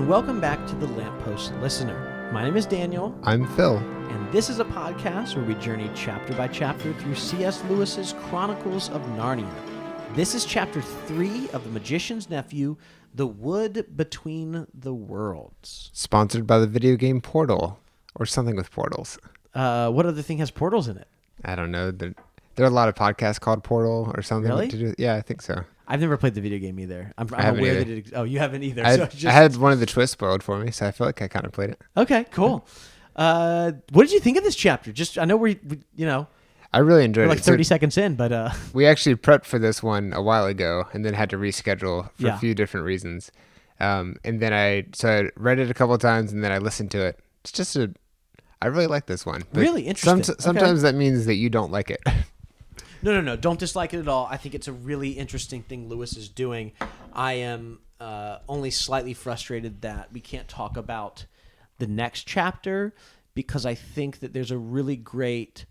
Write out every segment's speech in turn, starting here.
welcome back to the Lamppost Listener. My name is Daniel. I'm Phil. And this is a podcast where we journey chapter by chapter through C.S. Lewis's Chronicles of Narnia. This is chapter 3 of The Magician's Nephew, The Wood Between the Worlds. Sponsored by the video game Portal, or something with portals. What other thing has portals in it? I don't know. There are a lot of podcasts called Portal or something. Really? To do. Yeah, I think so. I've never played the video game either. I'm haven't aware either. that you haven't either. I had one of the twists spoiled for me, so I feel like I kind of played it. Okay, cool. What did you think of this chapter? I know we I really enjoyed we're it. like 30 seconds in, but we actually prepped for this one a while ago, and then had to reschedule for a few different reasons. And then I read it a couple of times, and then I listened to it. It's just I really like this one. But really interesting. Sometimes that means that you don't like it. No. Don't dislike it at all. I think it's a really interesting thing Lewis is doing. I am only slightly frustrated that we can't talk about the next chapter because I think that there's a really great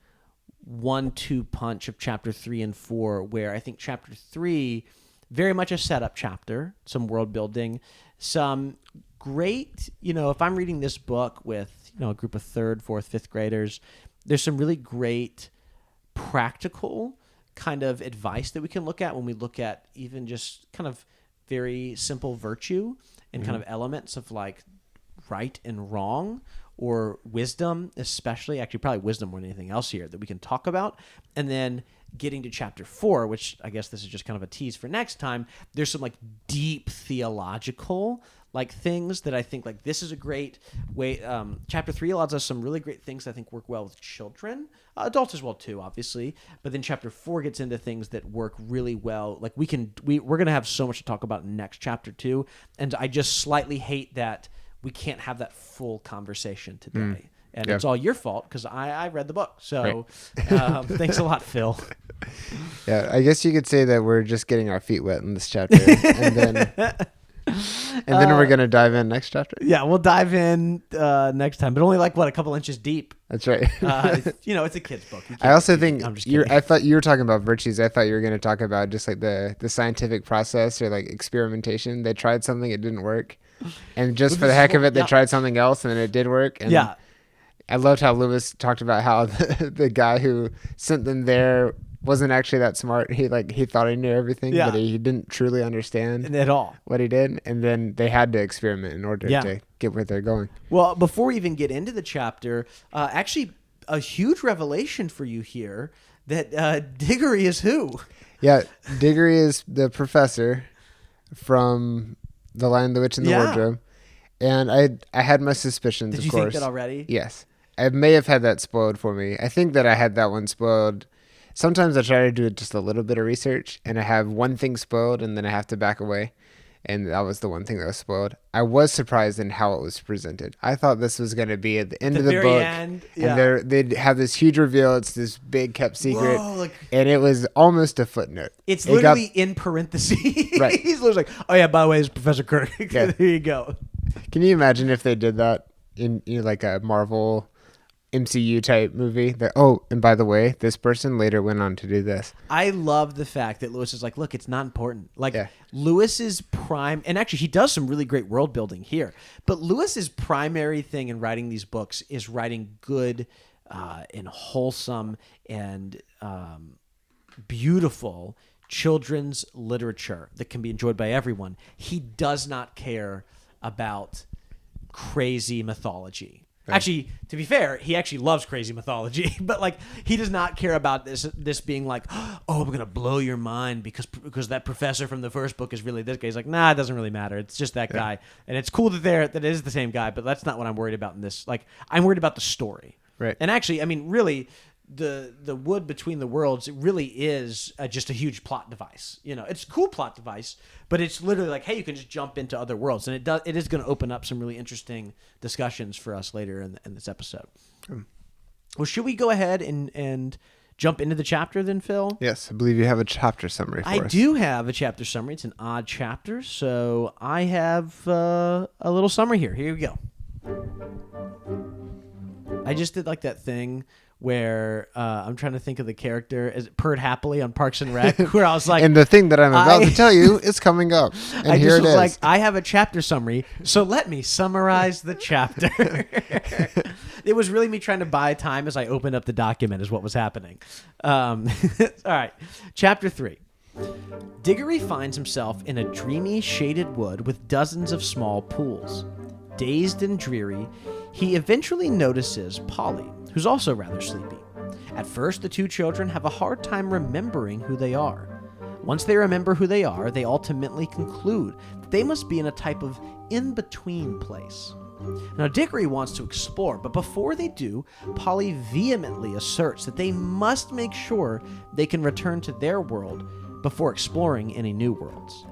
1-2 punch of chapter 3 and 4 where I think chapter 3, very much a setup chapter, some world building, some great, if I'm reading this book with, a group of 3rd, 4th, 5th graders, there's some really great practical kind of advice that we can look at when we look at even just kind of very simple virtue and kind of elements of like right and wrong or wisdom, especially actually probably wisdom more than anything else here that we can talk about. And then getting to chapter 4, which I guess this is just kind of a tease for next time, there's some like deep theological like things that I think like this is a great way. Chapter 3 allows us some really great things that I think work well with children, adults as well too, obviously. But then chapter 4 gets into things that work really well. Like we're gonna have so much to talk about in next chapter too, and I just slightly hate that we can't have that full conversation today. And it's all your fault because I read the book. So thanks a lot, Phil. Yeah, I guess you could say that we're just getting our feet wet in this chapter, and then we're going to dive in next chapter. Yeah, we'll dive in next time, but only like, a couple inches deep. That's right. It's a kid's book. I also think I'm just kidding. I thought you were talking about virtues. I thought you were going to talk about just like the scientific process or like experimentation. They tried something, it didn't work. And just for the heck of it, they tried something else and it did work. And I loved how Lewis talked about how the guy who sent them there wasn't actually that smart. He thought he knew everything, but he didn't truly understand at all what he did. And then they had to experiment in order to get where they're going. Well, before we even get into the chapter, actually a huge revelation for you here that Diggory is who? Yeah, Diggory is the professor from The Lion, the Witch, and the Wardrobe. And I had my suspicions, Did of you course. think that already? Yes. I may have had that spoiled for me. I think that I had that one spoiled. Sometimes I try to do just a little bit of research, and I have one thing spoiled, and then I have to back away. And that was the one thing that was spoiled. I was surprised in how it was presented. I thought this was going to be at the end of the book. And they'd have this huge reveal. It's this big kept secret. Whoa, and it was almost a footnote. It's literally in parentheses. Right. He's literally like, oh yeah, by the way, it's Professor Kirk. There you go. Can you imagine if they did that in like a Marvel MCU type movie? And by the way, this person later went on to do this. I love the fact that Lewis is like, look, it's not important. Like Lewis's prime, and actually he does some really great world building here, but Lewis's primary thing in writing these books is writing good and wholesome and beautiful children's literature that can be enjoyed by everyone. He does not care about crazy mythology. Actually, to be fair, he actually loves crazy mythology, but like he does not care about this being like, oh, we're gonna blow your mind because that professor from the first book is really this guy. He's like, nah, it doesn't really matter. It's just that guy, and it's cool that it is the same guy, but that's not what I'm worried about in this. Like, I'm worried about the story. Right. And actually, I mean, really, the wood between the worlds, it really is just a huge plot device. It's a cool plot device, but it's literally like, hey, you can just jump into other worlds, and it is going to open up some really interesting discussions for us later in this episode. Well, should we go ahead and jump into the chapter then, Phil? Yes, I believe you have a chapter summary for us. I do have a chapter summary. It's an odd chapter, so I have a little summary here. Here we go. I just did like that thing where I'm trying to think of the character as purred happily on Parks and Rec, where I was like, and the thing that I'm about to tell you is coming up, and I here just it was is. like, I have a chapter summary, so let me summarize the chapter. It was really me trying to buy time as I opened up the document is what was happening. All right, chapter 3. Diggory finds himself in a dreamy, shaded wood with dozens of small pools. Dazed and dreary, he eventually notices Polly, who's also rather sleepy. At first, the two children have a hard time remembering who they are. Once they remember who they are, they ultimately conclude that they must be in a type of in-between place. Now, Diggory wants to explore, but before they do, Polly vehemently asserts that they must make sure they can return to their world before exploring any new worlds.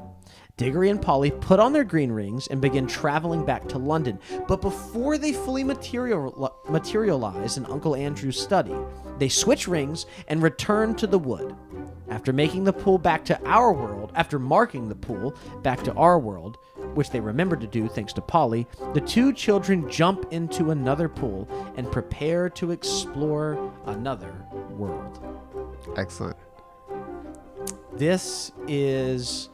Diggory and Polly put on their green rings and begin traveling back to London, but before they fully materialize in Uncle Andrew's study, they switch rings and return to the wood. After marking the pool back to our world, which they remembered to do thanks to Polly, the two children jump into another pool and prepare to explore another world. Excellent. This is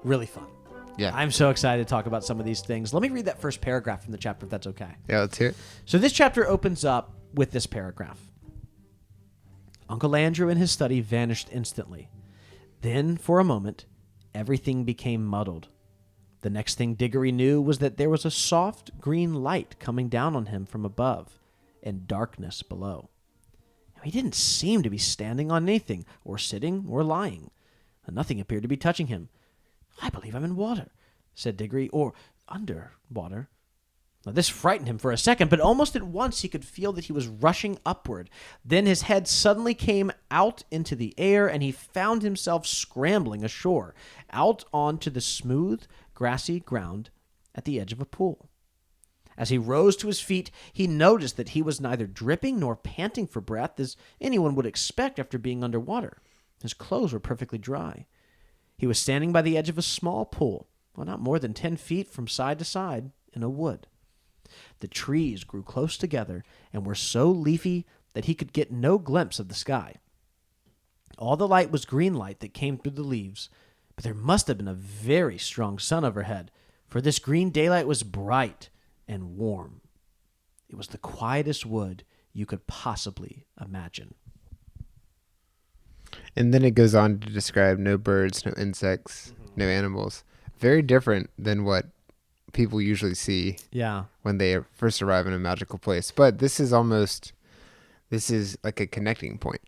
really fun. Yeah. I'm so excited to talk about some of these things. Let me read that first paragraph from the chapter, if that's okay. Yeah, let's hear it. So this chapter opens up with this paragraph. Uncle Andrew in his study vanished instantly. Then, for a moment, everything became muddled. The next thing Diggory knew was that there was a soft green light coming down on him from above and darkness below. He didn't seem to be standing on anything, or sitting, or lying. Nothing appeared to be touching him. I believe I'm in water, said Diggory, or under water. Now, this frightened him for a second, but almost at once he could feel that he was rushing upward. Then his head suddenly came out into the air, and he found himself scrambling ashore, out onto the smooth, grassy ground at the edge of a pool. As he rose to his feet, he noticed that he was neither dripping nor panting for breath, as anyone would expect after being underwater. His clothes were perfectly dry. He was standing by the edge of a small pool, not more than 10 feet from side to side, in a wood. The trees grew close together and were so leafy that he could get no glimpse of the sky. All the light was green light that came through the leaves, but there must have been a very strong sun overhead, for this green daylight was bright and warm. It was the quietest wood you could possibly imagine. And then it goes on to describe no birds, no insects, no animals. Very different than what people usually see when they first arrive in a magical place. But this is like a connecting point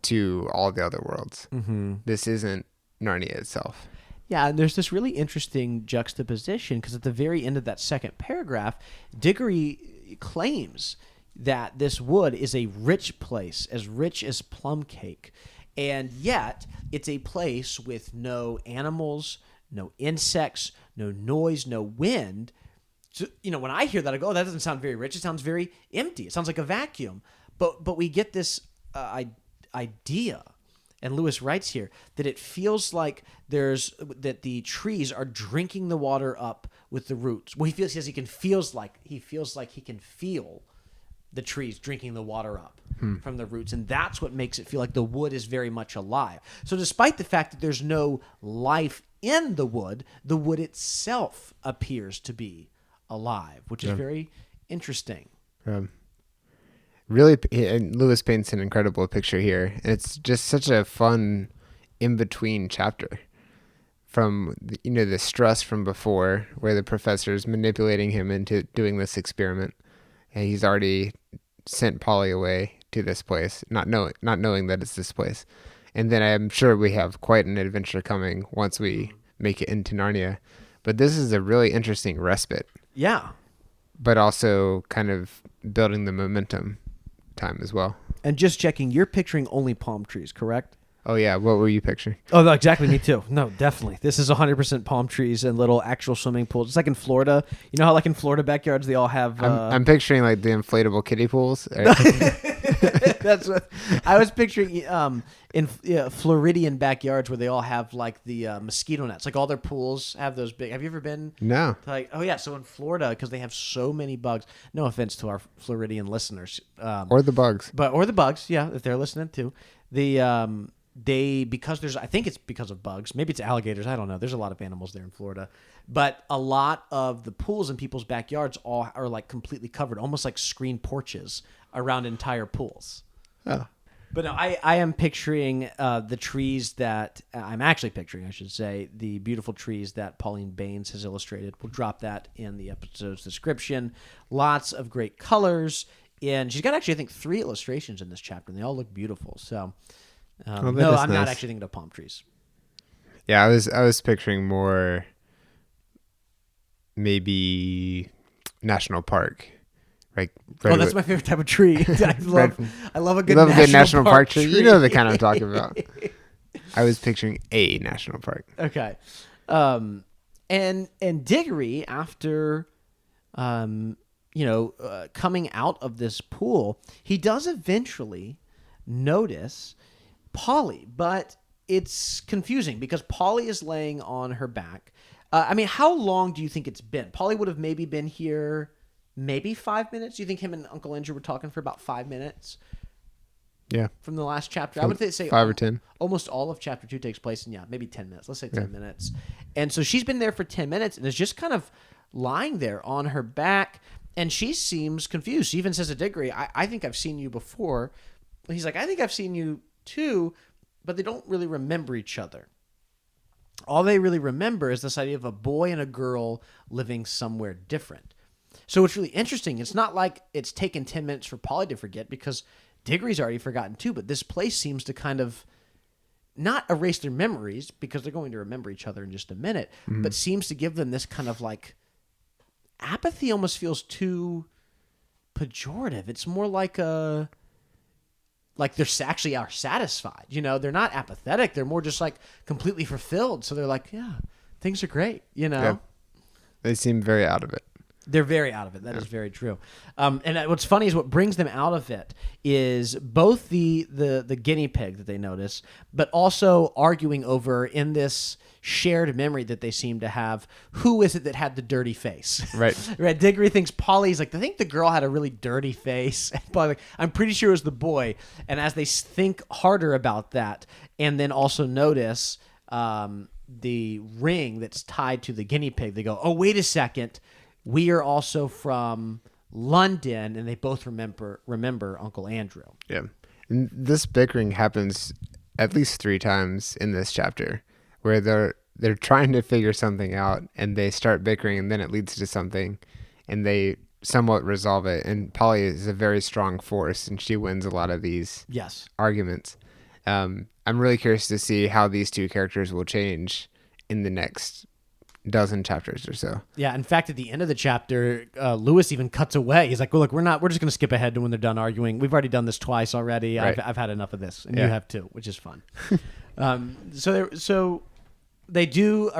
to all the other worlds. Mm-hmm. This isn't Narnia itself. Yeah, and there's this really interesting juxtaposition, because at the very end of that second paragraph, Diggory claims that this wood is a rich place, as rich as plum cake, and yet it's a place with no animals, no insects, no noise, no wind. So, when I hear that, I go, oh, that doesn't sound very rich. It sounds very empty. It sounds like a vacuum. But we get this idea, and Lewis writes here, that it feels like that the trees are drinking the water up with the roots. Well, he feels like he can feel the trees drinking the water up from the roots, and that's what makes it feel like the wood is very much alive. So despite the fact that there's no life in the wood itself appears to be alive, which is very interesting. Really, and Lewis paints an incredible picture here, and it's just such a fun in-between chapter from the stress from before, where the professor's manipulating him into doing this experiment, and he's already sent Polly away to this place, not knowing that it's this place. And then I'm sure we have quite an adventure coming once we make it into Narnia. But this is a really interesting respite. Yeah. But also kind of building the momentum time as well. And just checking, you're picturing only palm trees, correct? Oh yeah, what were you picturing? Oh, no, exactly. Me too. No, definitely. This is 100% palm trees and little actual swimming pools. It's like in Florida. You know how like in Florida backyards they all have. I'm picturing like the inflatable kiddie pools. That's what I was picturing. In Floridian backyards where they all have like the mosquito nets. Like all their pools have those big. Have you ever been? No. Like, oh yeah. So in Florida, because they have so many bugs. No offense to our Floridian listeners. Or the bugs. Or the bugs. Yeah, if they're listening too. Because there's, I think it's because of bugs. Maybe it's alligators. I don't know. There's a lot of animals there in Florida. But a lot of the pools in people's backyards all are like completely covered, almost like screen porches around entire pools. Oh. But no, I am picturing the trees that I'm actually picturing, I should say, the beautiful trees that Pauline Baines has illustrated. We'll drop that in the episode's description. Lots of great colors. And she's got actually, I think, 3 illustrations in this chapter, and they all look beautiful. So, no, I'm nice. not actually thinking of palm trees. Yeah, I was picturing more maybe national park. Like that's my favorite type of tree. I love a good national park tree. You know the kind I'm talking about. I was picturing a national park. Okay. And Diggory, after coming out of this pool, he does eventually notice Polly, but it's confusing because Polly is laying on her back. How long do you think it's been? Polly would have maybe been here maybe 5 minutes. Do you think him and Uncle Andrew were talking for about 5 minutes? Yeah. From the last chapter? I would say 5 or 10. Almost all of chapter 2 takes place in, maybe 10 minutes. Let's say 10 minutes. And so she's been there for 10 minutes and is just kind of lying there on her back. And she seems confused. She even says to Diggory, I think I've seen you before. He's like, I think I've seen you too, but they don't really remember each other. All they really remember is this idea of a boy and a girl living somewhere different. So it's really interesting. It's not like it's taken 10 minutes for Polly to forget because Diggory's already forgotten too, but this place seems to kind of not erase their memories because they're going to remember each other in just a minute, but seems to give them this kind of like apathy. Almost feels too pejorative. It's more like they're actually are satisfied. They're not apathetic. They're more just like completely fulfilled. So they're like, yeah, things are great. Yeah. They seem very out of it. They're very out of it. That is very true. And what's funny is what brings them out of it is both the guinea pig that they notice, but also arguing over in this shared memory that they seem to have, who is it that had the dirty face? Right. Right. Diggory thinks Polly's like, I think the girl had a really dirty face. But like, I'm pretty sure it was the boy. And as they think harder about that, and then also notice the ring that's tied to the guinea pig, they go, oh, wait a second. We are also from London, and they both remember Uncle Andrew. Yeah. And this bickering happens at least 3 times in this chapter where they're trying to figure something out and they start bickering and then it leads to something and they somewhat resolve it. And Polly is a very strong force and she wins a lot of these arguments. I'm really curious to see how these 2 characters will change in the next dozen chapters or so. Yeah, in fact, at the end of the chapter, Lewis even cuts away. He's like, well, look, we're just going to skip ahead to when they're done arguing. We've already done this twice already. Right. I've had enough of this, and you have too, which is fun. So they do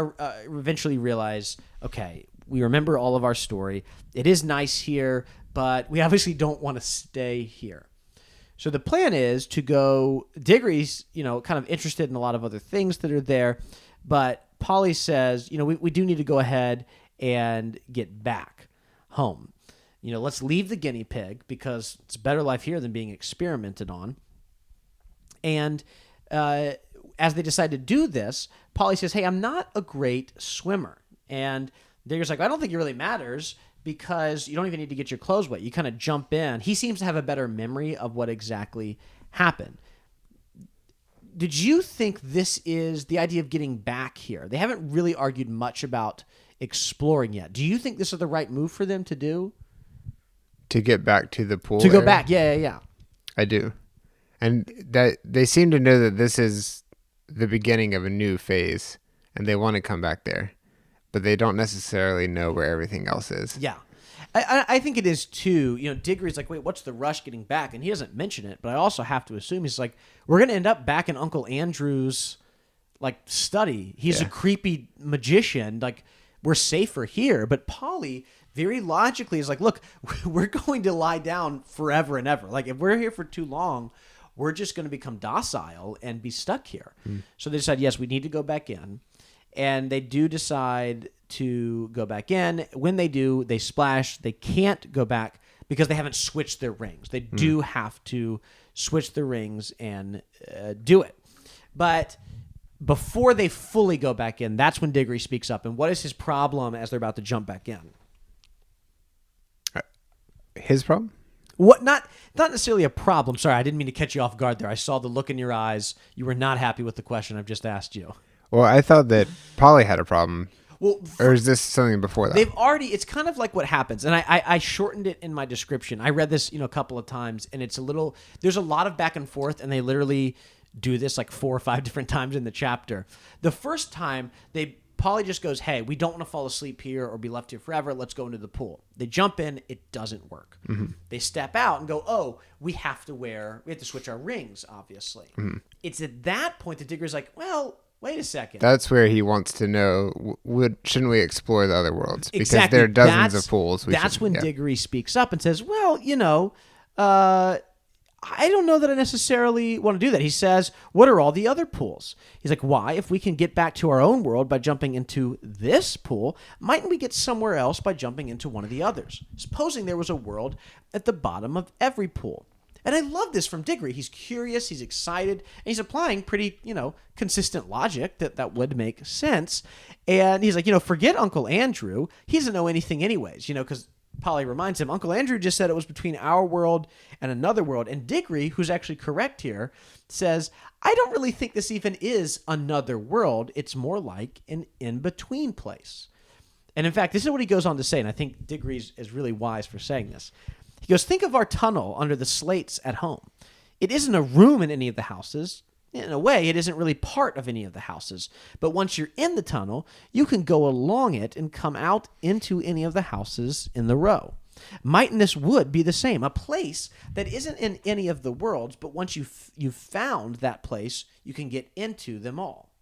eventually realize, okay, we remember all of our story. It is nice here, but we obviously don't want to stay here. So the plan is to go. Diggory's, kind of interested in a lot of other things that are there, but Polly says, we do need to go ahead and get back home. Let's leave the guinea pig because it's a better life here than being experimented on. And as they decide to do this, Polly says, hey, I'm not a great swimmer. And Diggory's like, I don't think it really matters because you don't even need to get your clothes wet. You kind of jump in. He seems to have a better memory of what exactly happened. Did you think this is the idea of getting back here? They haven't really argued much about exploring yet. Do you think this is the right move for them to do? To get back to the pool? To go back, yeah. I do. And that they seem to know that this is the beginning of a new phase and they want to come back there. But they don't necessarily know where everything else is. Yeah. I think it is too. Diggory's like, wait, what's the rush getting back? And he doesn't mention it, but I also have to assume he's like, we're going to end up back in Uncle Andrew's like study. He's a creepy magician. Like, we're safer here. But Polly very logically is like, look, we're going to lie down forever and ever. Like, if we're here for too long, we're just going to become docile and be stuck here. So they decide, yes, we need to go back in. And they do decide to go back in. When they do, they splash. They can't go back because they haven't switched their rings. They do have to switch their rings and do it. But before they fully go back in, that's when Diggory speaks up. And what is his problem as they're about to jump back in? His problem? What? Not necessarily a problem. Sorry, I didn't mean to catch you off guard there. I saw the look in your eyes. You were not happy with the question I've just asked you. Well, I thought that Polly had a problem. Well, or is this something before that? It's kind of like what happens. And I shortened it in my description. I read this, a couple of times, and there's a lot of back and forth, and they literally do this like 4 or 5 different times in the chapter. The first time, Polly just goes, hey, we don't want to fall asleep here or be left here forever. Let's go into the pool. They jump in. It doesn't work. They step out and go, oh, we have to switch our rings, obviously. It's at that point that Diggory's like, well, wait a second. That's where he wants to know, shouldn't we explore the other worlds? Because Exactly. there are dozens of pools. That's when Diggory speaks up and says, well, I don't know that I necessarily want to do that. He says, what are all the other pools? He's like, why? If we can get back to our own world by jumping into this pool, mightn't we get somewhere else by jumping into one of the others? Supposing there was a world at the bottom of every pool. And I love this from Diggory. He's curious, he's excited, and he's applying pretty, consistent logic that would make sense. And he's like, forget Uncle Andrew. He doesn't know anything anyways, because Polly reminds him, Uncle Andrew just said it was between our world and another world. And Diggory, who's actually correct here, says, I don't really think this even is another world. It's more like an in-between place. And in fact, this is what he goes on to say, and I think Diggory is really wise for saying this. He goes, think of our tunnel under the slates at home. It isn't a room in any of the houses. In a way, it isn't really part of any of the houses. But once you're in the tunnel, you can go along it and come out into any of the houses in the row. Mightn't this wood be the same? A place that isn't in any of the worlds, but once you've found that place, you can get into them all.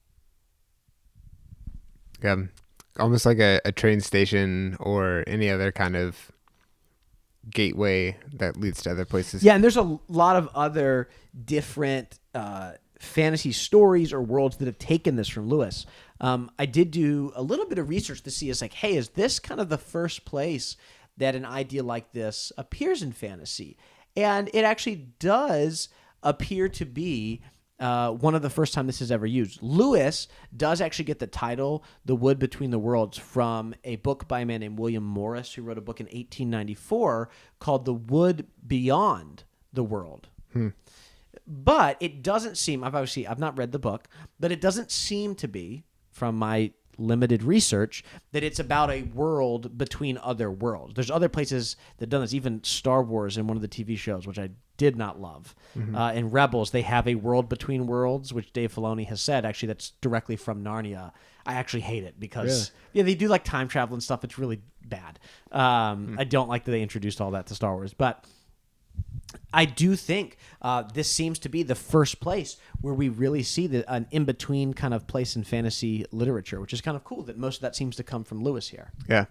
Yeah, almost like a train station or any other kind of gateway that leads to other places. Yeah, and there's a lot of other different fantasy stories or worlds that have taken this from Lewis. I did do a little bit of research to see, is like, hey, is this kind of the first place that an idea like this appears in fantasy? And it actually does appear to be one of the first time this is ever used. Lewis does actually get the title, The Wood Between the Worlds, from a book by a man named William Morris, who wrote a book in 1894 called The Wood Beyond the World. But it doesn't seem, I've not read the book, but it doesn't seem to be, from my limited research, that it's about a world between other worlds. There's other places that have done this, even Star Wars in one of the TV shows, which I did not love. In Rebels, they have a world between worlds, which Dave Filoni has said, actually, that's directly from Narnia. I actually hate it because they do like time travel and stuff. It's really bad. I don't like that they introduced all that to Star Wars, but I do think this seems to be the first place where we really see an in-between kind of place in fantasy literature, which is kind of cool that most of that seems to come from Lewis here. Yeah.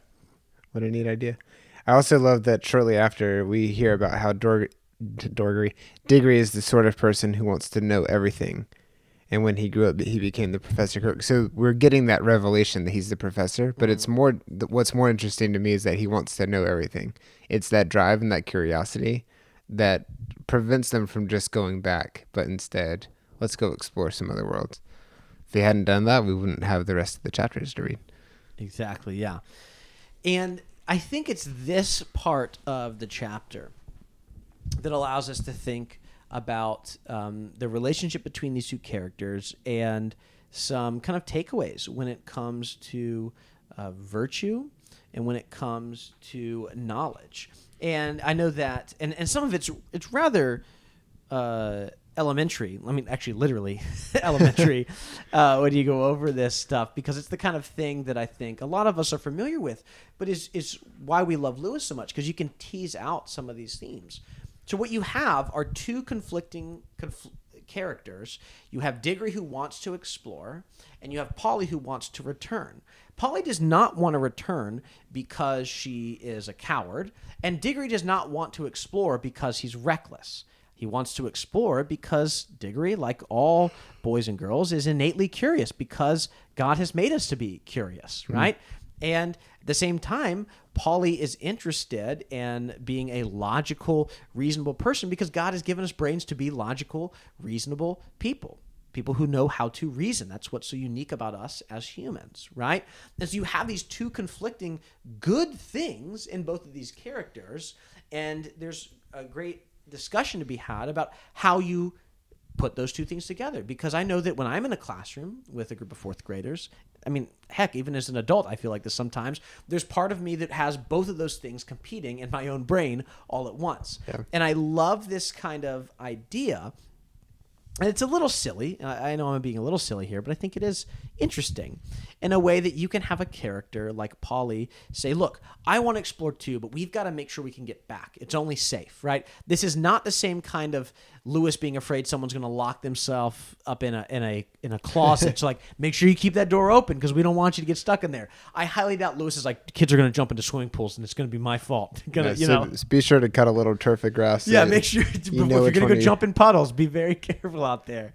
What a neat idea. I also love that shortly after we hear about how Diggory is the sort of person who wants to know everything. And when he grew up, he became the Professor Crook. So we're getting that revelation that he's the professor, but it's more, what's more interesting to me is that he wants to know everything. It's that drive and that curiosity that prevents them from just going back, but instead, let's go explore some other worlds. If they hadn't done that, we wouldn't have the rest of the chapters to read. Exactly, yeah. And I think it's this part of the chapter that allows us to think about the relationship between these two characters and some kind of takeaways when it comes to virtue and when it comes to knowledge. And I know that, and some of it's rather elementary. I mean, actually, literally elementary when you go over this stuff, because it's the kind of thing that I think a lot of us are familiar with, but is why we love Lewis so much, because you can tease out some of these themes. So what you have are two conflicting characters. You have Diggory, who wants to explore, and you have Polly, who wants to return. Polly does not want to return because she is a coward, and Diggory does not want to explore because he's reckless. He wants to explore because Diggory, like all boys and girls, is innately curious, because God has made us to be curious, right? And at the same time, Polly is interested in being a logical, reasonable person, because God has given us brains to be logical, reasonable people who know how to reason. That's what's so unique about us as humans, right? And so you have these two conflicting good things in both of these characters, and there's a great discussion to be had about how you put those two things together. Because I know that when I'm in a classroom with a group of fourth graders, I mean, heck, even as an adult, I feel like this sometimes, there's part of me that has both of those things competing in my own brain all at once. Yeah. And I love this kind of idea. And it's a little silly. I know I'm being a little silly here, but I think it is interesting in a way that you can have a character like Polly say, look, I want to explore too, but we've got to make sure we can get back. It's only safe, right? This is not the same kind of Lewis being afraid someone's going to lock themselves up in a closet. So like, make sure you keep that door open because we don't want you to get stuck in there. I highly doubt Lewis is like, kids are going to jump into swimming pools and it's going to be my fault. Be sure to cut a little turf of grass. Yeah, make sure if you're going to go jump in puddles, be very careful out there.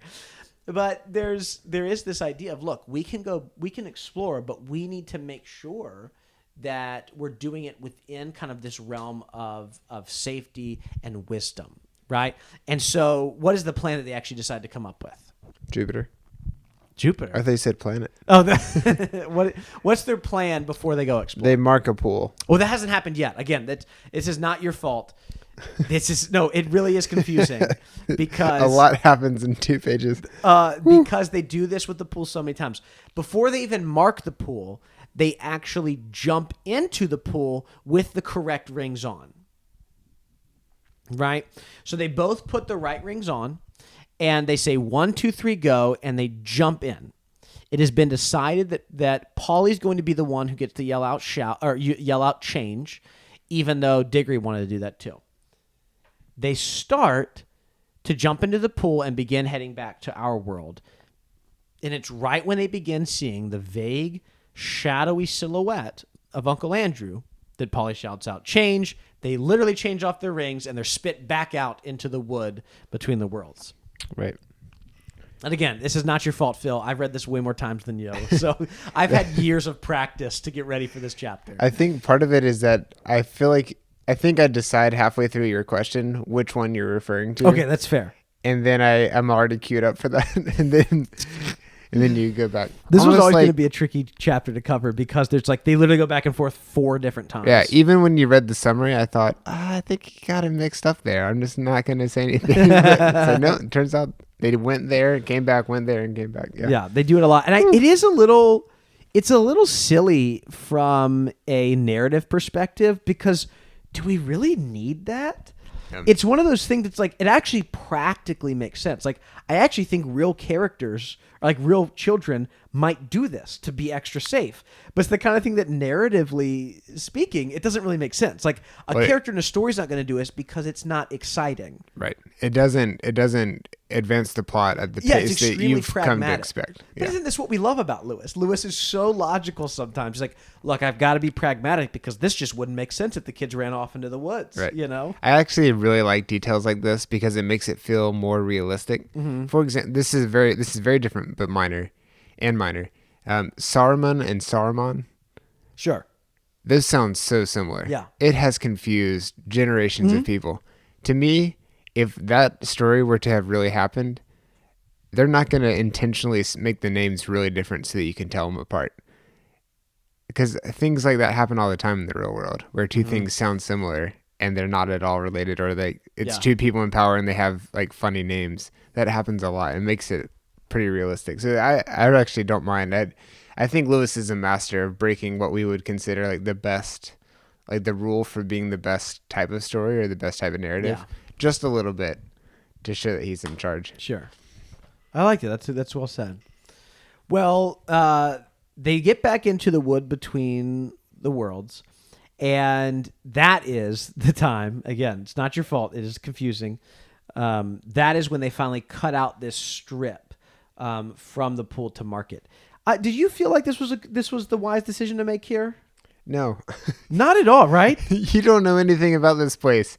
But there is this idea of, look, we can explore, but we need to make sure that we're doing it within kind of this realm of safety and wisdom, right? And so what is the plan that they actually decide to come up with? Jupiter. I thought you said planet. Oh, what's their plan before they go explore? They mark a pool. Well, that hasn't happened yet. Again, this is not your fault. It really is confusing because a lot happens in 2 pages. Because they do this with the pool so many times. Before they even mark the pool, they actually jump into the pool with the correct rings on. Right? So they both put the right rings on, and they say 1, 2, 3, go, and they jump in. It has been decided that Polly's going to be the one who gets to yell out change, even though Diggory wanted to do that too. They start to jump into the pool and begin heading back to our world. And it's right when they begin seeing the vague, shadowy silhouette of Uncle Andrew that Polly shouts out, change. They literally change off their rings and they're spit back out into the wood between the worlds. Right. And again, this is not your fault, Phil. I've read this way more times than you. So I've had years of practice to get ready for this chapter. I think part of it is that I think I decide halfway through your question which one you're referring to. Okay, that's fair. And then I'm already queued up for that. and then you go back. This was always going to be a tricky chapter to cover because there's they literally go back and forth 4 different times. Yeah, even when you read the summary, I thought, I think you got it mixed up there. I'm just not going to say anything. So no, it turns out they went there, came back, went there, and came back. Yeah, they do it a lot. And it is it's a little silly from a narrative perspective because do we really need that? It's one of those things that's it actually practically makes sense. I actually think real characters, or real children, might do this to be extra safe. But it's the kind of thing that narratively speaking, it doesn't really make sense. A character in a story is not going to do this because it's not exciting. Right. It doesn't advance the plot at the pace that you've come to expect. But isn't this what we love about Lewis? Lewis is so logical sometimes. He's look, I've got to be pragmatic because this just wouldn't make sense if the kids ran off into the woods. Right. I actually really like details like this because it makes it feel more realistic. Mm-hmm. For example, this is very different but minor. Saruman and Saruman. Sure. This sounds so similar. Yeah. It has confused generations of people. To me, if that story were to have really happened, they're not going to intentionally make the names really different so that you can tell them apart. Because things like that happen all the time in the real world, where 2 things sound similar and they're not at all related, or it's 2 people in power and they have funny names. That happens a lot. It makes it pretty realistic. So I actually don't mind. I think Lewis is a master of breaking what we would consider the best, the rule for being the best type of story or the best type of narrative, just a little bit, to show that he's in charge. Sure. I like it. That's well said. Well, they get back into the wood between the worlds, and that is the time. Again, it's not your fault. It is confusing. That is when they finally cut out this strip from the pool to market. Did you feel like this was the wise decision to make here? No. Not at all, right? You don't know anything about this place.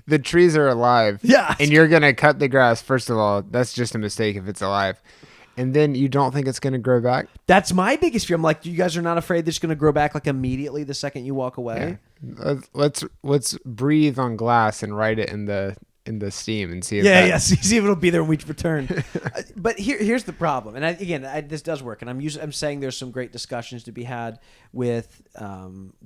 The trees are alive. Yeah. And you're going to cut the grass. First of all, that's just a mistake if it's alive. And then you don't think it's going to grow back? That's my biggest fear. I'm like, you guys are not afraid it's going to grow back like immediately the second you walk away? Yeah. Let's breathe on glass and write it in the steam and see if see if it'll be there when we return. But here's the problem, and this does work, and I'm saying there's some great discussions to be had with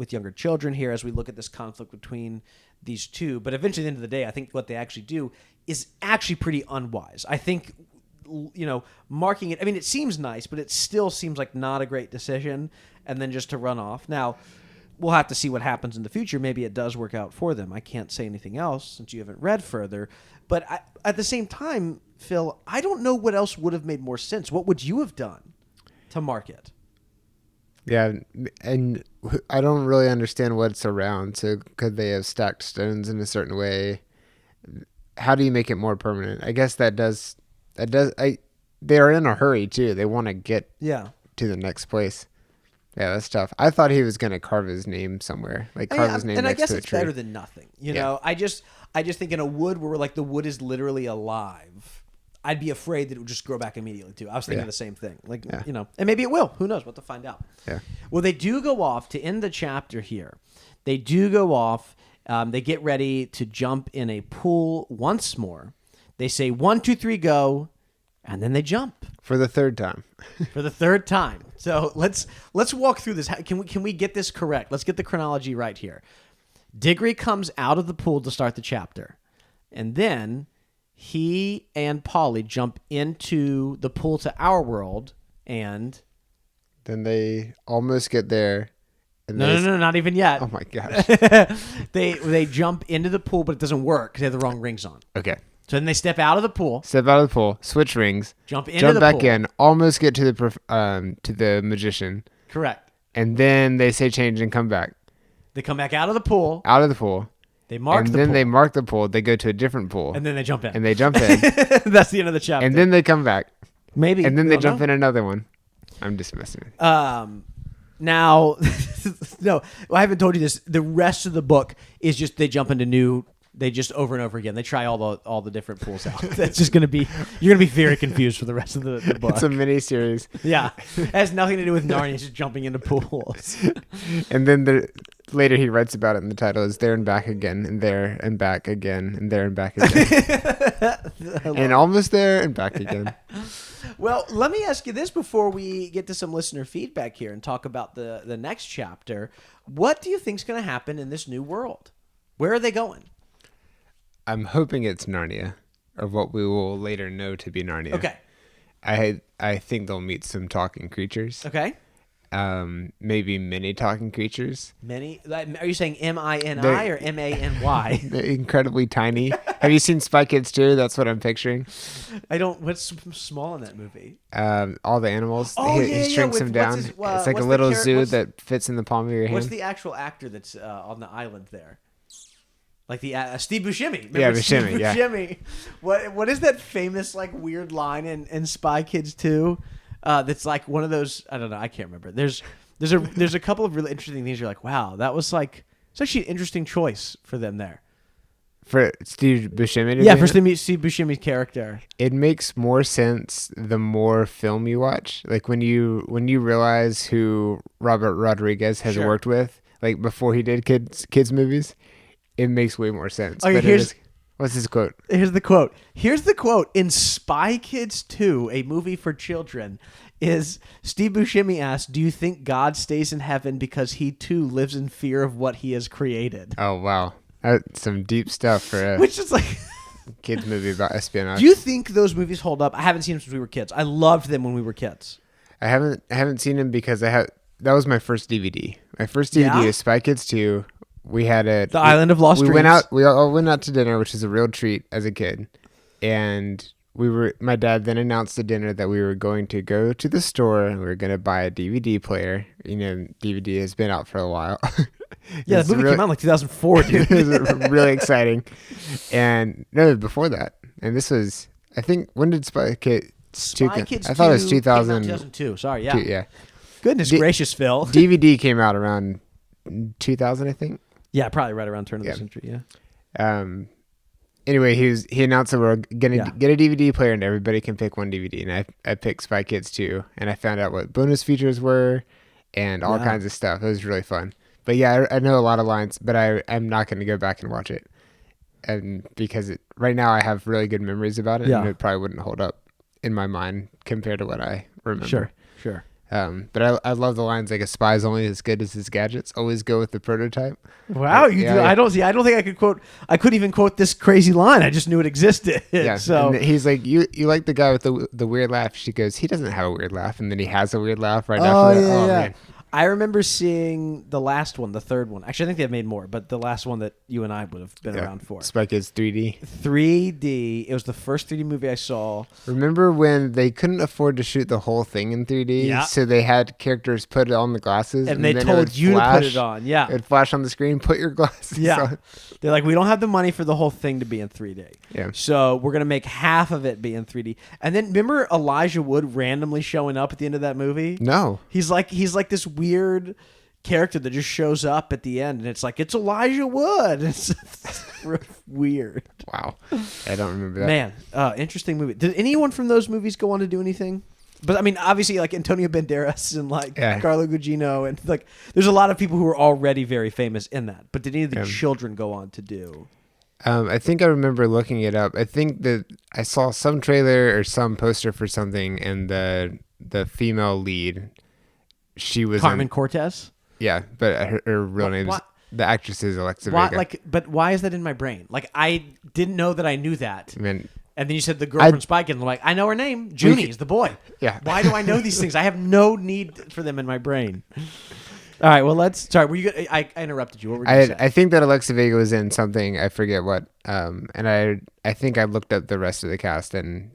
younger children here as we look at this conflict between these two. But eventually, at the end of the day, I think what they actually do is actually pretty unwise. I think, marking it. I mean, it seems nice, but it still seems like not a great decision. And then just to run off now. We'll have to see what happens in the future. Maybe it does work out for them. I can't say anything else since you haven't read further. But at the same time, Phil, I don't know what else would have made more sense. What would you have done to mark it? Yeah, and I don't really understand what's around. So could they have stacked stones in a certain way? How do you make it more permanent? I guess they're in a hurry too. They want to get to the next place. Yeah, that's tough. I thought he was going to carve his name somewhere, carve his name next to a tree. And I guess it's better than nothing. You know, I just think in a wood where the wood is literally alive, I'd be afraid that it would just grow back immediately too. I was thinking the same thing. And maybe it will. Who knows? We'll have to find out. Yeah. Well, they do go off to end the chapter here. They do go off. They get ready to jump in a pool once more. They say 1, 2, 3, go. And then they jump for the third time. So let's walk through this. Can we get this correct? Let's get the chronology right here. Diggory comes out of the pool to start the chapter, and then he and Polly jump into the pool to our world, and then they almost get there. And no, not even yet. Oh my gosh! they jump into the pool, but it doesn't work because they have the wrong rings on. Okay. So then they step out of the pool. Switch rings. Jump back in, almost get to the magician. Correct. And then they say change and come back. They come back out of the pool. They mark the pool. And then they mark the pool. They go to a different pool. And then they jump in. That's the end of the chapter. And then they come back. Maybe. And then they jump in another one. I'm just messing with you. Now, no, I haven't told you this. The rest of the book is just they jump into They just over and over again. They try all the different pools out. That's just you're gonna be very confused for the rest of the book. It's a mini series. Yeah, it has nothing to do with Narnia. It's just jumping into pools. And then later he writes about it in the title is there and back again, and there and back again, and there and back again, and almost there and back again. Well, let me ask you this before we get to some listener feedback here and talk about the next chapter. What do you think is going to happen in this new world? Where are they going? I'm hoping it's Narnia, or what we will later know to be Narnia. Okay. I think they'll meet some talking creatures. Okay. Maybe many talking creatures. Many? Are you saying M-I-N-I or M-A-N-Y? Incredibly tiny. Have you seen Spy Kids 2? That's what I'm picturing. I don't. What's small in that movie? All the animals. Oh, he shrinks them down. It's like a little zoo that fits in the palm of your hand. What's the actual actor that's on the island there? Like the Steve Buscemi. Remember Buscemi. Buscemi. What is that famous weird line in Spy Kids 2? That's like one of those. I don't know. I can't remember. There's a couple of really interesting things. You're like, wow, that was it's actually an interesting choice for them there. For Steve Buscemi? For Steve Buscemi's character. It makes more sense the more film you watch. Like when you realize who Robert Rodriguez has worked with, like before he did kids movies, it makes way more sense. Okay, what's his quote? Here's the quote. In Spy Kids 2, a movie for children, is Steve Buscemi asks, "Do you think God stays in heaven because he too lives in fear of what he has created?" Oh, wow. That's some deep stuff for which is like kids movie about espionage. Do you think those movies hold up? I haven't seen them since we were kids. I loved them when we were kids. I haven't seen them because that was my first DVD. My first DVD was Spy Kids 2. We had The Island of Lost Dreams. We all went out to dinner, which is a real treat as a kid. And my dad then announced at dinner that we were going to go to the store and we were going to buy a DVD player. DVD has been out for a while. Yeah, the movie came out in like 2004, dude. It was really exciting. And no, before that. And this was, I think, when did Spy Kids 2 Spy Kids I thought it was 2000, 2002. Sorry, yeah. Yeah. Goodness gracious, Phil. DVD came out around 2000, I think. Yeah, probably right around turn of the century, yeah. Anyway, he announced that we're gonna get a DVD player and everybody can pick one DVD, and I picked Spy Kids 2, and I found out what bonus features were and all kinds of stuff. It was really fun. But yeah, I know a lot of lines, but I'm not going to go back and watch it, and because right now I have really good memories about it, and it probably wouldn't hold up in my mind compared to what I remember. Sure. But I love the lines like, a spy's only as good as his gadgets. Always go with the prototype. Wow, you do. Yeah. I don't think I could quote. I couldn't even quote this crazy line. I just knew it existed. Yeah. So and he's like, you like the guy with the weird laugh? She goes, he doesn't have a weird laugh, and then he has a weird laugh right after that. Oh man. I remember seeing the last one, the third one. Actually, I think they've made more, but the last one that you and I would have been around for. Spy Kids 3D. 3D. It was the first 3D movie I saw. Remember when they couldn't afford to shoot the whole thing in 3D? Yeah. So they had characters put it on the glasses. And they told you to put it on. Yeah. It would flash on the screen, put your glasses on. They're like, we don't have the money for the whole thing to be in 3D. Yeah. So we're going to make half of it be in 3D. And then remember Elijah Wood randomly showing up at the end of that movie? No. He's like this weird character that just shows up at the end, and it's like, it's Elijah Wood. It's weird. Wow. I don't remember that. Man, interesting movie. Did anyone from those movies go on to do anything? But I mean, obviously, like Antonio Banderas and like Carlo Gugino, and like, there's a lot of people who are already very famous in that. But did any of the children go on to do? I think I remember looking it up. I think that I saw some trailer or some poster for something, and the female lead, she was Carmen Cortez. Yeah, but her real name is, the actress is Alexa Vega. But why is that in my brain? Like, I didn't know that I knew that. Man, and then you said the girl from Spy Kids. I'm like, I know her name. Junie is the boy. Yeah. Why do I know these things? I have no need for them in my brain. All right. Well, sorry. Were you? I interrupted you. What were you saying? I think that Alexa Vega was in something. I forget what. And I think I looked up the rest of the cast, and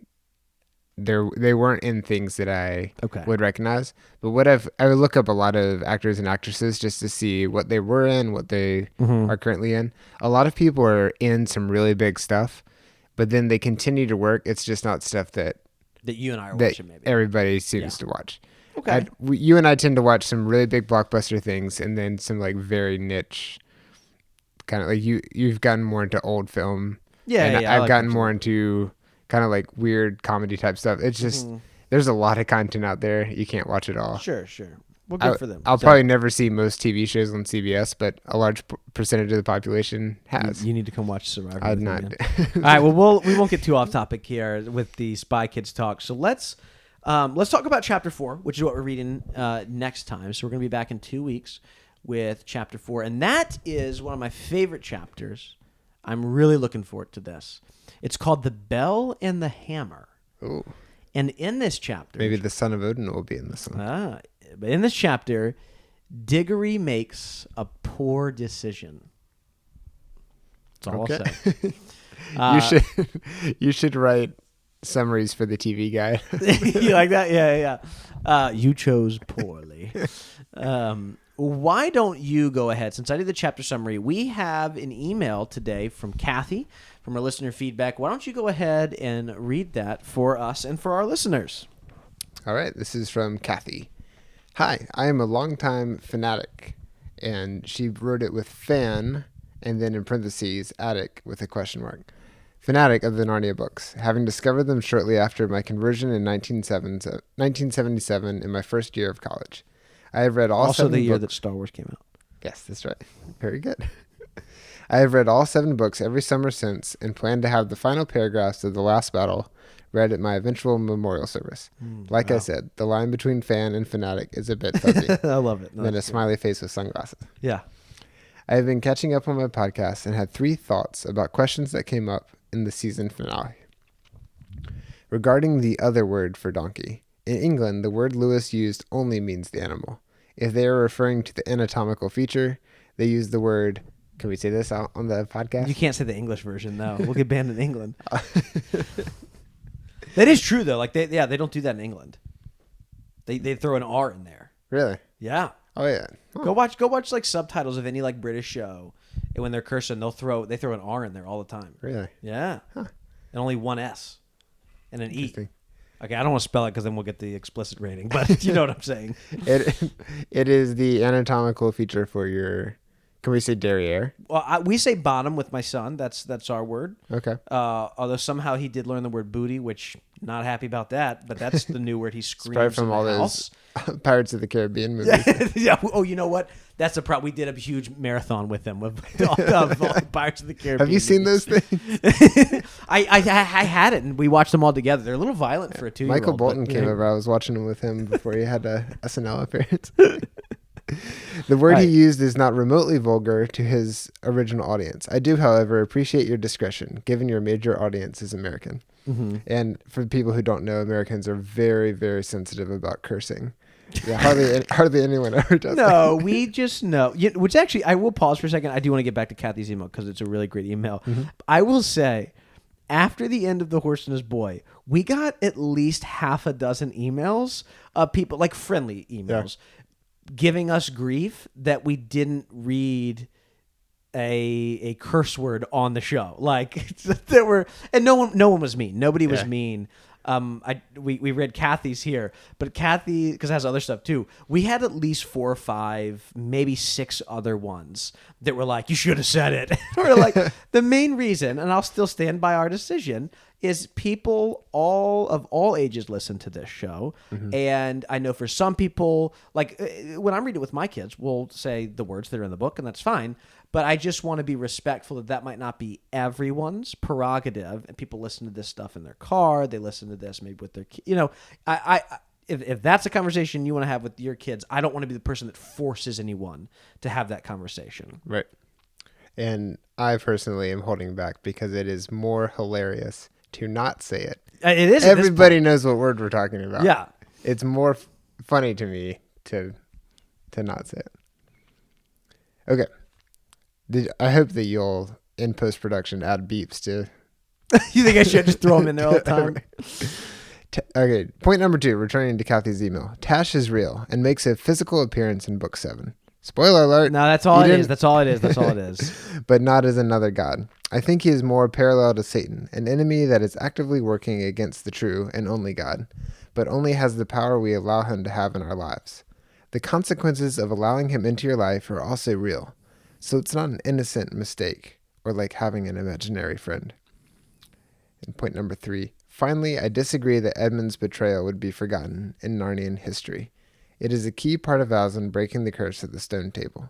they weren't in things that I would recognize. But I would look up a lot of actors and actresses just to see what they were in, what they are currently in. A lot of people are in some really big stuff, but then they continue to work. It's just not stuff that you and I are watching. Maybe everybody seems to watch. Okay, you and I tend to watch some really big blockbuster things, and then some like very niche kind of like you've gotten more into old film. I've gotten more into kind of like weird comedy type stuff. It's just there's a lot of content out there. You can't watch it all. Sure. Well, good for them. I'll probably never see most TV shows on CBS, but a large percentage of the population has. You need to come watch Survivor. I'd not. All right. Well, we won't get too off topic here with the Spy Kids talk. So let's talk about Chapter 4, which is what we're reading next time. So we're going to be back in 2 weeks with Chapter 4, and that is one of my favorite chapters. I'm really looking forward to this. It's called The Bell and the Hammer. Ooh. And in this chapter... Maybe the son of Odin will be in this one. But in this chapter, Diggory makes a poor decision. That's all I'll say. You should write summaries for the TV guide. You like that? Yeah. You chose poorly. Why don't you go ahead? Since I did the chapter summary, we have an email today from Kathy from our listener feedback. Why don't you go ahead and read that for us and for our listeners? All right. This is from Kathy. Hi, I am a longtime fanatic. And she wrote it with fan and then in parentheses, attic with a question mark. Fanatic of the Narnia books, having discovered them shortly after my conversion in 1977 in my first year of college. I have read all 7 the year books. that Star Wars came out. Yes, that's right. Very good. I have read all 7 books every summer since and plan to have the final paragraphs of The Last Battle read at my eventual memorial service. I said, the line between fan and fanatic is a bit fuzzy. I love it. Then a smiley face with sunglasses. Yeah. I have been catching up on my podcast and had 3 thoughts about questions that came up in the season finale. Regarding the other word for donkey, in England, the word Lewis used only means the animal. If they are referring to the anatomical feature, they use the word Can we say this on the podcast? You can't say the English version, though. We'll get banned in England. That is true, though. Like, they don't do that in England. They throw an R in there. Really? Yeah. Oh yeah. Go watch like subtitles of any like British show, and when they're cursing, they throw an R in there all the time. Really? Yeah. Huh. And only one S, and an E. Okay, I don't want to spell it because then we'll get the explicit rating, but you know what I'm saying. It is the anatomical feature for your. Can we say derriere? Well, we say bottom with my son. That's our word. Okay. Although somehow he did learn the word booty, which not happy about that. But that's the new word he screams probably from in all the house. Those Pirates of the Caribbean movies. Yeah. Oh, you know what? That's a problem. We did a huge marathon with him of all the Pirates of the Caribbean. Have you seen those things? I had it, and we watched them all together. They're a little violent for a 2-year-old. Michael Bolton came over. I was watching him with him before he had a SNL appearance. The word he used is not remotely vulgar to his original audience. I do, however, appreciate your discretion, given your major audience is American. Mm-hmm. And for people who don't know, Americans are very, very sensitive about cursing. Yeah, hardly anyone ever does. No, we just know. Which actually, I will pause for a second. I do want to get back to Kathy's email because it's a really great email. Mm-hmm. I will say, after the end of The Horse and His Boy, we got at least half a dozen emails of people, like friendly emails, giving us grief that we didn't read a curse word on the show. Like there were, and no one was mean. Nobody was mean. We read Kathy's here, but Kathy, because it has other stuff too, we had at least 4 or 5, maybe 6 other ones that were like, you should have said it. We're like, the main reason, and I'll still stand by our decision, is people of all ages listen to this show. Mm-hmm. And I know for some people, like when I'm reading it with my kids, we'll say the words that are in the book, and that's fine. But I just want to be respectful that might not be everyone's prerogative. And people listen to this stuff in their car. They listen to this maybe with their kids. If that's a conversation you want to have with your kids, I don't want to be the person that forces anyone to have that conversation. Right. And I personally am holding back because it is more hilarious to not say it. It is. Everybody knows what word we're talking about. Yeah. It's more funny to me to not say it. Okay. I hope that you'll, in post-production, add beeps to... You think I should just throw them in there all the time? Okay, point number 2, returning to Kathy's email. Tash is real and makes a physical appearance in book 7. Spoiler alert. No, that's all it is. That's all it is. That's all it is. But not as another god. I think he is more parallel to Satan, an enemy that is actively working against the true and only God, but only has the power we allow him to have in our lives. The consequences of allowing him into your life are also real. So it's not an innocent mistake or like having an imaginary friend. And point number 3. Finally, I disagree that Edmund's betrayal would be forgotten in Narnian history. It is a key part of Aslan breaking the curse at the stone table.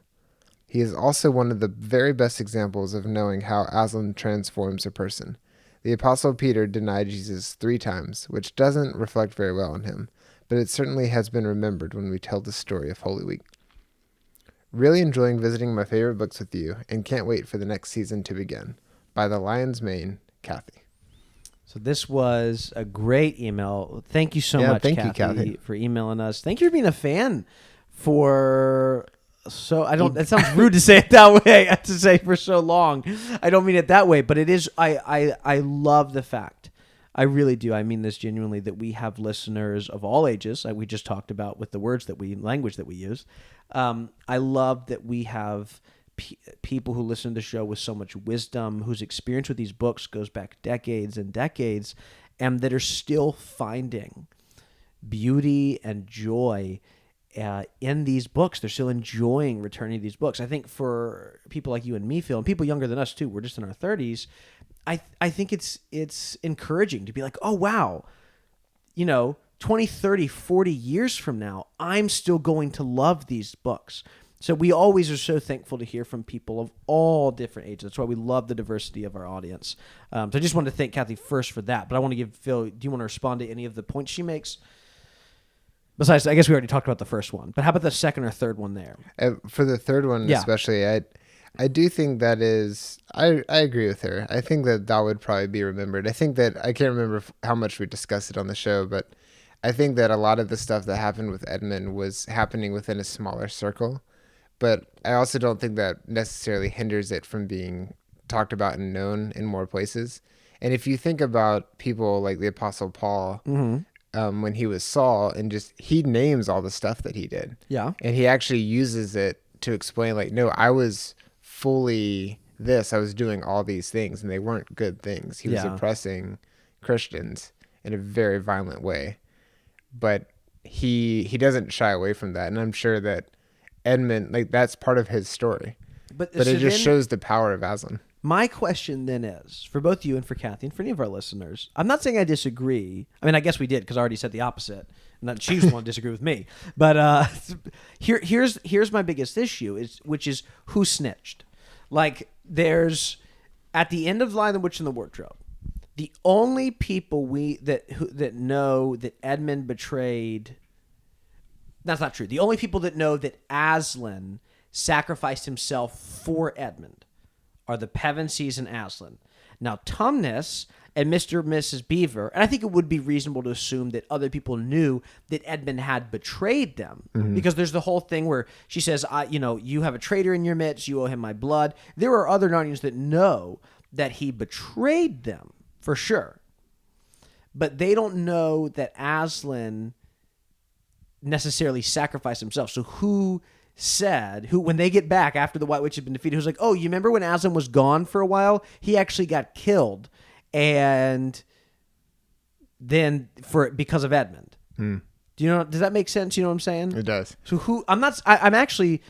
He is also one of the very best examples of knowing how Aslan transforms a person. The Apostle Peter denied Jesus 3 times, which doesn't reflect very well on him, but it certainly has been remembered when we tell the story of Holy Week. Really enjoying visiting my favorite books with you, and can't wait for the next season to begin. By the Lion's Mane, Kathy. So this was a great email. Thank you so much, Kathy, for emailing us. Thank you for being a fan for... So I don't. That sounds rude to say it that way. To say for so long, I don't mean it that way. But it is. I love the fact. I really do. I mean this genuinely. That we have listeners of all ages. Like we just talked about with the language that we use. I love that we have people who listen to the show with so much wisdom, whose experience with these books goes back decades and decades, and that are still finding beauty and joy in these books. They're still enjoying returning to these books. I think for people like you and me, Phil, and people younger than us too, we're just in our 30s, I think it's encouraging to be like, oh, wow, 20, 30, 40 years from now, I'm still going to love these books. So we always are so thankful to hear from people of all different ages. That's why we love the diversity of our audience. So I just wanted to thank Kathy first for that, but I want to give Phil, do you want to respond to any of the points she makes? Besides, I guess we already talked about the first one, but how about the second or third one there? For the third one, especially, I do think that is, I agree with her. I think that would probably be remembered. I think that, I can't remember how much we discussed it on the show, but I think that a lot of the stuff that happened with Edmund was happening within a smaller circle. but I also don't think that necessarily hinders it from being talked about and known in more places. And if you think about people like the Apostle Paul, when he was Saul, and just he names all the stuff that he did. Yeah. And he actually uses it to explain, like, no, I was fully this. I was doing all these things, and they weren't good things. He was oppressing Christians in a very violent way. But he doesn't shy away from that. And I'm sure that Edmund, like, that's part of his story. But it just shows the power of Aslan. My question then is, for both you and for Kathy and for any of our listeners, I'm not saying I disagree. I mean, I guess we did because I already said the opposite. Not she's the one to disagree with me. But here's my biggest issue, which is who snitched. Like, there's, at the end of Lion, the Witch, and the Wardrobe, the only people that know that Edmund betrayed... That's not true. The only people that know that Aslan sacrificed himself for Edmund are the Pevensies and Aslan. Now, Tumnus and Mr. and Mrs. Beaver, and I think it would be reasonable to assume that other people knew that Edmund had betrayed them, because there's the whole thing where she says, you have a traitor in your midst, you owe him my blood. There are other Narnians that know that he betrayed them, for sure. But they don't know that Aslan necessarily sacrificed himself. So who when they get back after the White Witch had been defeated, who's like, oh, you remember when Aslan was gone for a while? He actually got killed, and then because of Edmund. Do you know? Does that make sense? You know what I'm saying? It does. So I'm actually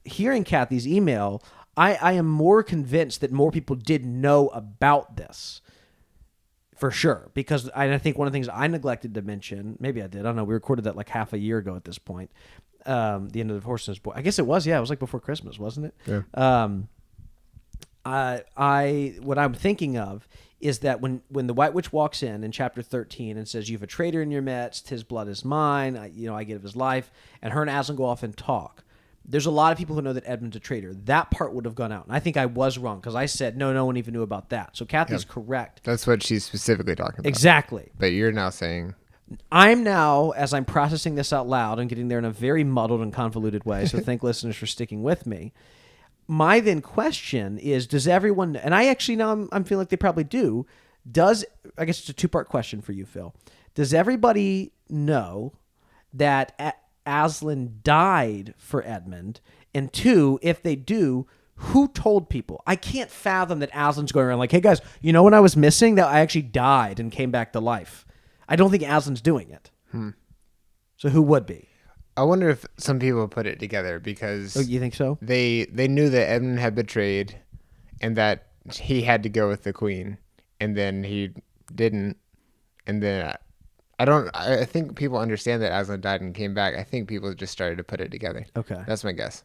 hearing Kathy's email. I am more convinced that more people did know about this. For sure, because I think one of the things I neglected to mention, maybe I did, I don't know, we recorded that like half a year ago at this point, the end of The Horse and His Boy. I guess it was, it was like before Christmas, wasn't it? Yeah. What I'm thinking of is that when the White Witch walks in chapter 13 and says, you have a traitor in your midst, his blood is mine, I give his life, and her and Aslan go off and talk. There's a lot of people who know that Edmund's a traitor. That part would have gone out. And I think I was wrong because I said, no one even knew about that. So Kathy's correct. That's what she's specifically talking about. Exactly. But you're now saying... I'm now, as I'm processing this out loud and getting there in a very muddled and convoluted way, so thank listeners for sticking with me. My then question is, does everyone... And I actually now I'm feeling like they probably do. I guess it's a two-part question for you, Phil. Does everybody know that... Aslan died for Edmund? And two, if they do, who told people? I can't fathom that Aslan's going around like, hey guys, when I was missing, that I actually died and came back to life. I don't think Aslan's doing it. So who would be? I wonder if some people put it together because... Oh, you think so? They knew that Edmund had betrayed and that he had to go with the queen, and then he didn't, and then... I think people understand that Aslan died and came back. I think people just started to put it together. Okay. That's my guess.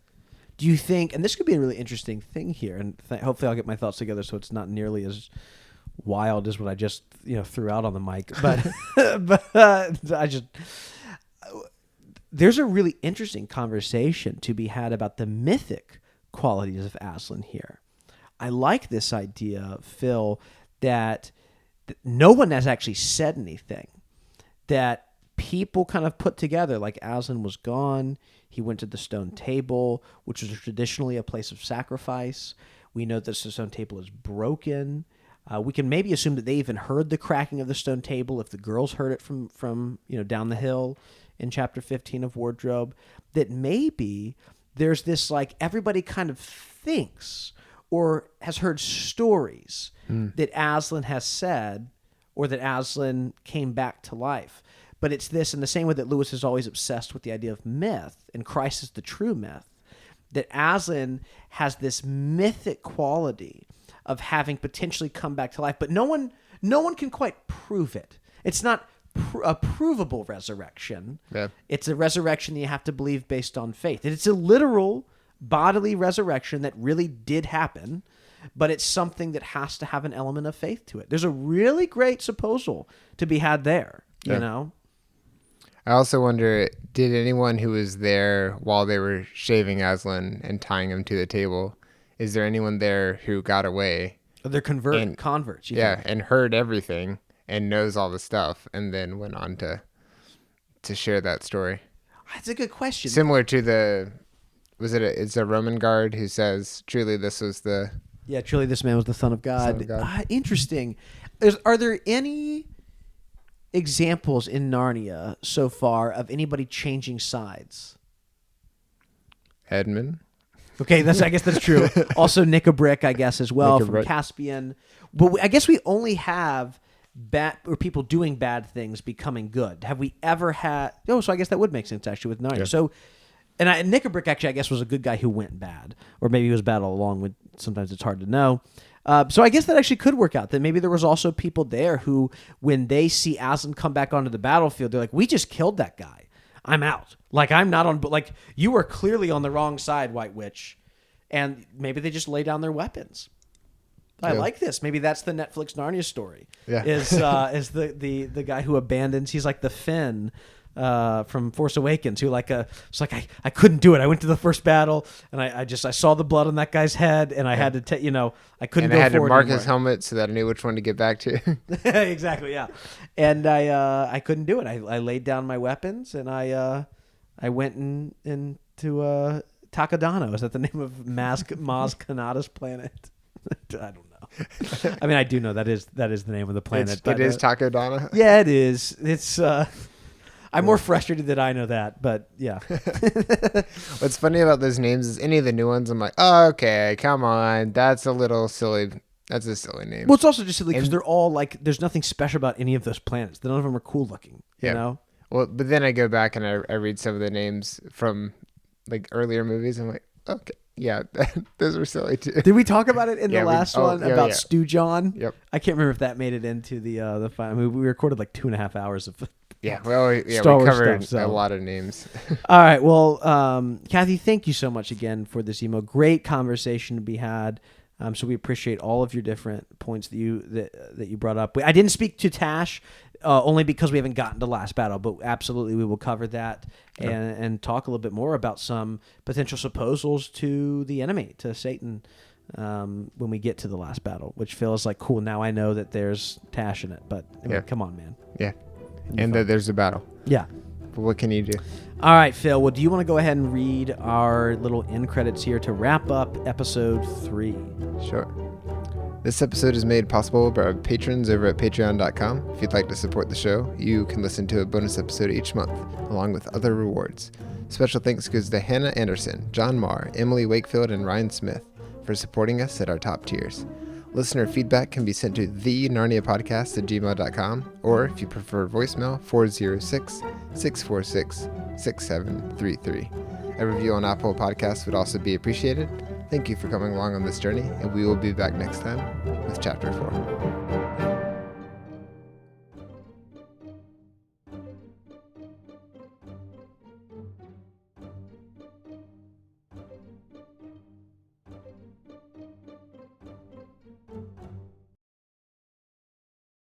Do you think, and this could be a really interesting thing here, and hopefully I'll get my thoughts together so it's not nearly as wild as what I just threw out on the mic, but there's a really interesting conversation to be had about the mythic qualities of Aslan here. I like this idea, Phil, that no one has actually said anything, that people kind of put together, like Aslan was gone, he went to the stone table, which was traditionally a place of sacrifice. We know that the stone table is broken. We can maybe assume that they even heard the cracking of the stone table if the girls heard it from down the hill in chapter 15 of Wardrobe, that maybe there's this, like, everybody kind of thinks or has heard stories that Aslan has said, or that Aslan came back to life. But it's this, in the same way that Lewis is always obsessed with the idea of myth, and Christ is the true myth, that Aslan has this mythic quality of having potentially come back to life, but no one can quite prove it. It's not a provable resurrection. Yeah. It's a resurrection that you have to believe based on faith. And it's a literal bodily resurrection that really did happen, but it's something that has to have an element of faith to it. There's a really great supposal to be had there, you know? I also wonder, did anyone who was there while they were shaving Aslan and tying him to the table, is there anyone there who got away? They're converts. Yeah, and heard everything and knows all the stuff and then went on to share that story. That's a good question. Similar to the it's a Roman guard who says, truly this was the... Yeah, truly this man was the Son of God. Son of God. Interesting. Are there any examples in Narnia so far of anybody changing sides? Edmund. Okay, I guess that's true. Also, Nickabrick, I guess, as well, from Caspian. But I guess we only have people doing bad things becoming good. Have we ever had... Oh, so I guess that would make sense, actually, with Narnia. Yeah. So, and Nickabrick, actually, I guess, was a good guy who went bad. Or maybe he was bad all along. Sometimes it's hard to know. So I guess that actually could work out. That maybe there was also people there who, when they see Aslan come back onto the battlefield, they're like, we just killed that guy. I'm out. Like, I'm not on... Like, you were clearly on the wrong side, White Witch. And maybe they just lay down their weapons. I like this. Maybe that's the Netflix Narnia story. Yeah. Is the guy who abandons... He's like the Finn from Force Awakens, who it's like, I couldn't do it. I went to the first battle, and I saw the blood on that guy's head, and I had to... I couldn't go forward. And I had to mark his helmet so that I knew which one to get back to. Exactly, yeah. And I couldn't do it. I laid down my weapons, and I went into Takodana. Is that the name of Maz Kanata's planet? I don't know. I mean, I do know that is the name of the planet. It is Takodana? Yeah, it is. It's... I'm more frustrated that I know that, but yeah. What's funny about those names is any of the new ones, I'm like, oh, okay, come on. That's a little silly. That's a silly name. Well, it's also just silly because they're all like, there's nothing special about any of those planets. None of them are cool looking, you know? Well, but then I go back and I read some of the names from like earlier movies. And I'm like, okay, yeah, those are silly too. Did we talk about it in the last one about Stu John? Yep. I can't remember if that made it into the final. I mean, we recorded like 2.5 hours of Yeah, well, we covered a lot of names. All right, well, Kathy, thank you so much again for this email. Great conversation to be had. So we appreciate all of your different points that you brought up. I didn't speak to Tash only because we haven't gotten to Last Battle, but absolutely we will cover that and talk a little bit more about some potential proposals to the enemy, to Satan, when we get to the Last Battle, which feels like, cool, now I know that there's Tash in it, but I mean, come on, man. Yeah. And that there's a battle. Yeah. But what can you do? All right, Phil. Well, do you want to go ahead and read our little end credits here to wrap up episode 3? Sure. This episode is made possible by our patrons over at patreon.com. If you'd like to support the show, you can listen to a bonus episode each month, along with other rewards. Special thanks goes to Hannah Anderson, John Marr, Emily Wakefield, and Ryan Smith for supporting us at our top tiers. Listener feedback can be sent to thenarniapodcast@gmail.com, or if you prefer voicemail, 406-646-6733. A review on Apple Podcasts would also be appreciated. Thank you for coming along on this journey, and we will be back next time with Chapter 4.